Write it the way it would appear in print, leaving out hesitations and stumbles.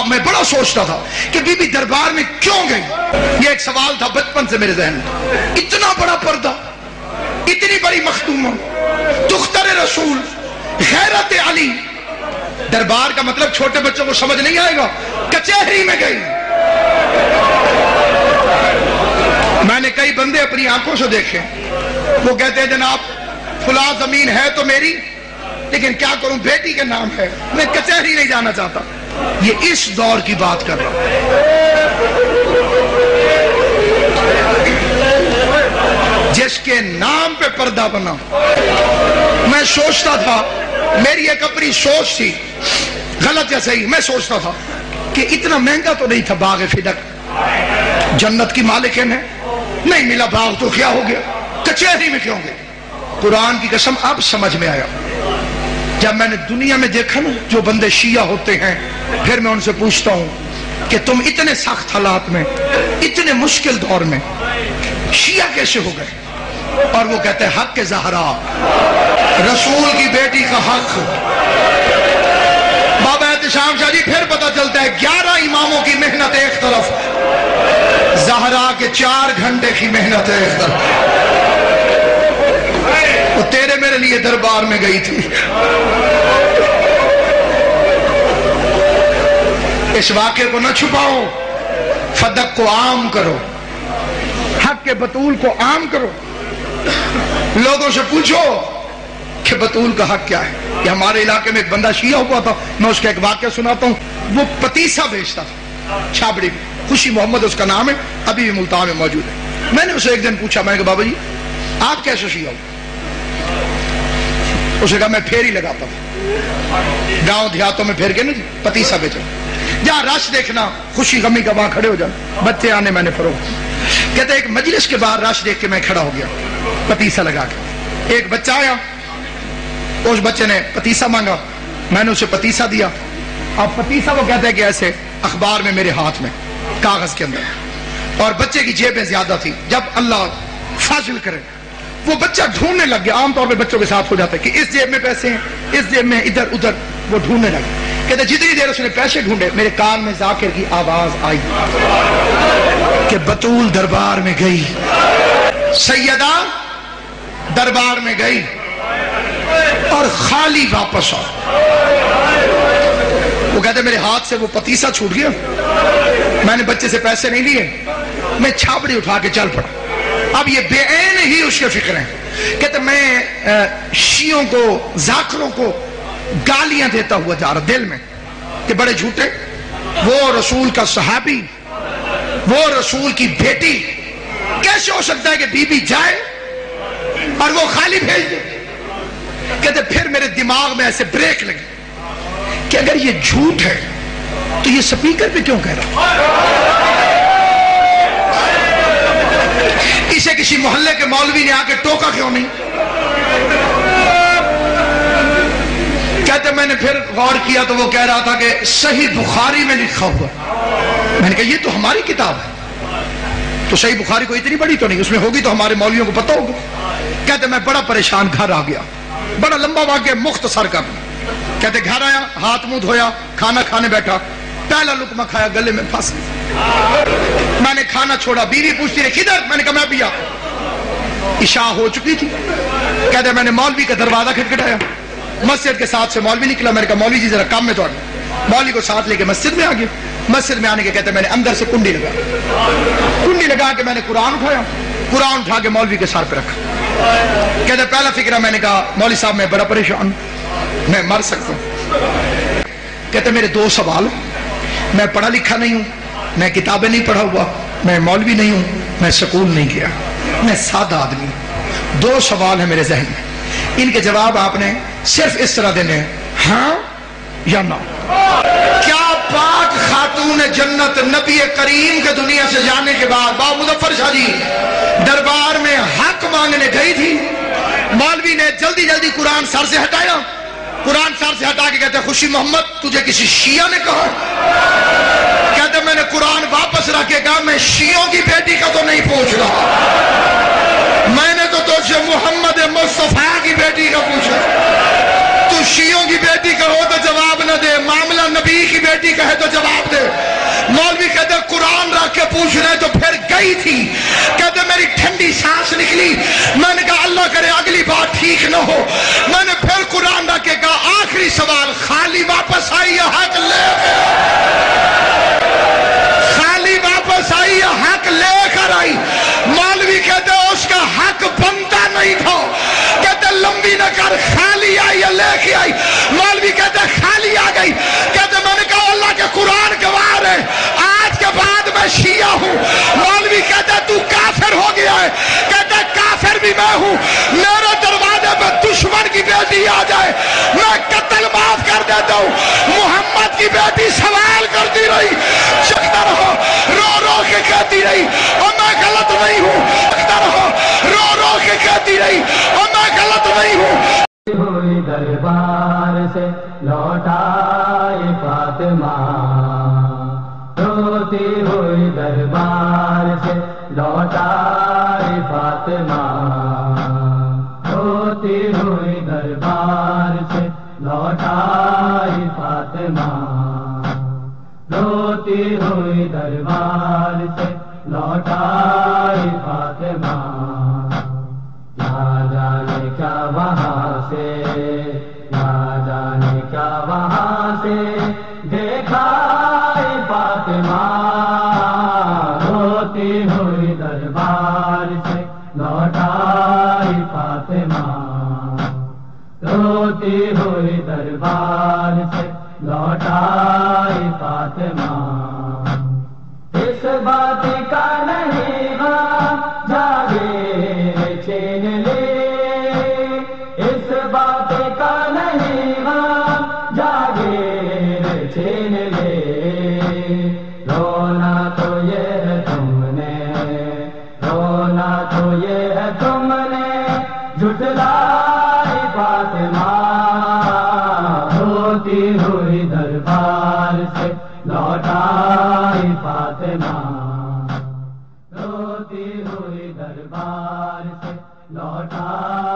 میں بڑا سوچتا تھا کہ بی بی دربار میں کیوں گئی. یہ ایک سوال تھا بچپن سے میرے ذہن میں. اتنا بڑا پردہ، اتنی بڑی مختومہ، دختر رسول، غیرت علی، دربار کا مطلب چھوٹے بچوں کو سمجھ نہیں آئے گا. کچہری میں گئی. میں نے کئی بندے اپنی آنکھوں سے دیکھے، وہ کہتے ہیں جناب فلاں زمین ہے تو میری، لیکن کیا کروں بیٹی کے نام ہے، میں کچہری نہیں جانا چاہتا. یہ اس دور کی بات کر رہا ہوں. جس کے نام پہ پردہ بنا. میں سوچتا تھا، میری ایک اپنی سوچ تھی، غلط یا صحیح، میں سوچتا تھا کہ اتنا مہنگا تو نہیں تھا باغ فدق، جنت کی مالکن ہے، نہیں ملا باغ تو کیا ہو گیا، کچہری میں کیوں گئے. قرآن کی قسم اب سمجھ میں آیا. جب میں نے دنیا میں دیکھا نا جو بندے شیعہ ہوتے ہیں، پھر میں ان سے پوچھتا ہوں کہ تم اتنے سخت حالات میں، اتنے مشکل دور میں شیعہ کیسے ہو گئے؟ اور وہ کہتے ہیں حق زہرا، رسول کی بیٹی کا حق. بابا احتشام شاہ جی پھر پتہ چلتا ہے 11 اماموں کی محنت ایک طرف، زہرا کے 4 گھنٹے کی محنت ایک طرف. وہ تیرے میرے لیے دربار میں گئی تھی. اس واقعے کو نہ چھپاؤ، فدق کو عام کرو، حق کے بطول کو عام کرو. لوگوں سے پوچھو کہ بطول کا حق کیا ہے. کہ ہمارے علاقے میں ایک بندہ شیعہ ہوا تھا، میں اس کا ایک واقعہ سناتا ہوں. وہ پتیسا بیچتا تھا چھابڑی میں، خوشی محمد اس کا نام ہے، ابھی بھی ملتان میں موجود ہے. میں نے اسے ایک دن پوچھا، میں نے کہا بابا جی آپ کیسے شیعہ ہو؟ اسے کہا میں پھیری لگاتا ہوں، گاؤں دیہاتوں میں پھیر کے نا پتیسا بیچا، جہاں رش دیکھنا خوشی غمی کا وہاں کھڑے ہو جانا، بچے آنے میں نے فروخت. کہتے ایک مجلس کے باہر رش دیکھ کے میں کھڑا ہو گیا پتیسا لگا کے. ایک بچہ آیا، اس بچے نے پتیسا مانگا، میں نے اسے پتیسا دیا. اب پتیسا وہ کہتے ہیں کہ ایسے اخبار میں میرے ہاتھ میں کاغذ کے اندر، اور بچے کی جیبیں زیادہ تھی. جب اللہ فضل کرے وہ بچہ ڈھونڈنے لگ گیا. عام طور پہ بچوں کے ساتھ ہو جاتا ہے کہ اس جیب میں پیسے ہیں، اس جیب میں، ادھر ادھر. وہ ڈھونڈنے لگا. کہتے جتنی دیر اس نے پیسے ڈھونڈے میرے کان میں ذاکر کی آواز آئی کہ بطول دربار میں گئی، سیدہ دربار میں گئی اور خالی واپس آ. وہ کہتے میرے ہاتھ سے وہ پتیسا چھوٹ گیا، میں نے بچے سے پیسے نہیں لیے، میں چھاپڑی اٹھا کے چل پڑا. اب یہ بے عین ہی اس کے فکر ہیں. کہتے میں شیعوں کو، ذاکروں کو گالیاں دیتا ہوا جا رہا دل میں کہ بڑے جھوٹے، وہ رسول کا صحابی، وہ رسول کی بیٹی، کیسے ہو سکتا ہے کہ بی بی جائے اور وہ خالی بھیج دے. کہتے پھر میرے دماغ میں ایسے بریک لگی کہ اگر یہ جھوٹ ہے تو یہ سپیکر پہ کیوں کہہ رہا؟ اسے کسی محلے کے مولوی نے آ کے ٹوکا کیوں نہیں؟ کہتے میں نے پھر غور کیا تو وہ کہہ رہا تھا کہ صحیح بخاری میں لکھا ہوا. میں نے کہا یہ تو ہماری کتاب ہے. تو صحیح بخاری کو اتنی بڑی تو نہیں، اس میں ہوگی تو ہمارے مولویوں کو پتہ ہوگا. کہتے میں بڑا پریشان گھر آ گیا. بڑا لمبا واقعہ مختصر کر. کہتے گھر آیا، ہاتھ منہ دھویا، کھانا کھانے بیٹھا، پہلا لقمہ کھایا گلے میں پھنس گیا. میں نے کھانا چھوڑا، بیوی پوچھتی رہی کدھر؟ میں نے کہا میں بھی آتا. عشاء ہو چکی تھی. کہتے میں نے مولوی کا دروازہ کھٹکھٹایا، مسجد کے ساتھ سے مولوی نکلا. میں نے کہا مولوی جی ذرا کام میں تو آنا. مولوی کو ساتھ لے کے مسجد میں آ گیا. مسجد میں آنے کے کہتے میں نے اندر سے کنڈی لگا کے میں نے قرآن اٹھایا، قرآن اٹھا کے مولوی کے سر پہ رکھا. کہتے پہلا فکرہ میں نے کہا مولوی صاحب میں بڑا پریشان ہوں، میں مر سکتا ہوں. کہتے میرے 2 سوال، میں پڑھا لکھا نہیں ہوں، میں کتابیں نہیں پڑھا ہوا، میں مولوی نہیں ہوں، میں سکول نہیں گیا، میں سادہ آدمی ہوں. 2 سوال ہیں میرے ذہن میں، ان کے جواب آپ نے صرف اس طرح دینے ہیں، ہاں یا نہ. کیا پاک خاتون جنت نبی کریم کے دنیا سے جانے کے بعد بابا مظفر شاہ جی دربار میں حق مانگنے گئی تھی؟ مولوی نے جلدی جلدی قرآن سر سے ہٹایا، قرآن سر سے ہٹا کے کہتے خوشی محمد تجھے کسی شیعہ نے کہا؟ کہتے میں نے قرآن واپس رکھ کے کہا میں شیعوں کی بیٹی کا تو نہیں پوچھ رہا، میں نے تو تجھ سے محمد مصطفیٰ کی بیٹی کا پوچھا. تو شیعوں کی بیٹی کا ہو تو جواب نہ دے، معاملہ نبی کی بیٹی کا ہے تو جواب دے. کے پوچھ رہے تو پھر گئی تھی، کہتے میری ٹھنڈی سانس نکلی، میں نے کہا اللہ کرے اگلی بار ٹھیک نہ ہو۔ میں نے پھر قرآن لا کے کہا آخری سوال، خالی واپس آئی یا حق لے گیا؟ خالی واپس آئی یا حق لے کر آئی؟ مولوی کہتے اس کا حق بنتا نہیں تھا، کہتے لمبی نہ کر، خالی آئی یا لے کے آئی؟ مولوی کہتے خالی آ گئی۔ کہتے میں نے کہا اللہ کے قرآن گواہ ہے آج کے بعد میں شیعہ ہوں۔ مولوی کہتے تو کافر ہو گیا ہے، کہتے کافر بھی میں ہوں، میرے دروازے پہ دشمن کی بیٹی آ جائے میں قتل معاف کر دیتا ہوں۔ محمد کی بیٹی سوال کرتی رہی، چکتا رہو، رو رو کے کہتی رہی اور میں غلط نہیں ہوں، چکتا رہو، رو رو کے کہتی رہی اور میں غلط نہیں ہوں۔ ہوئی دربار سے لوٹائے فاطمہ، روتی ہوئی دربار سے لوٹائے فاطمہ، روتی ہوئی دربار سے لوٹائے فاطمہ، روتی ہوئی دربار سے لوٹائے فاطمہ۔ نہ جانے کیا وہاں سے، نہ جانے کیا وہاں سے دیکھا فاطمہ، روتی ہوئی دربار سے لوٹائی فاطمہ، روتی ہوئی دربار سے لوٹائی فاطمہ۔ اس بات کا نہیں غم جاگے چین لے، اس بات کا نہیں غم جاگے چین لے، رونا تو یہ ہے تم نے، رونا تو یہ ہے تم نے جھٹلائی فاطمہ، روتی ہوئی دربار سے لوٹائی فاطمہ، روتی ہوئی دربار سے لوٹائی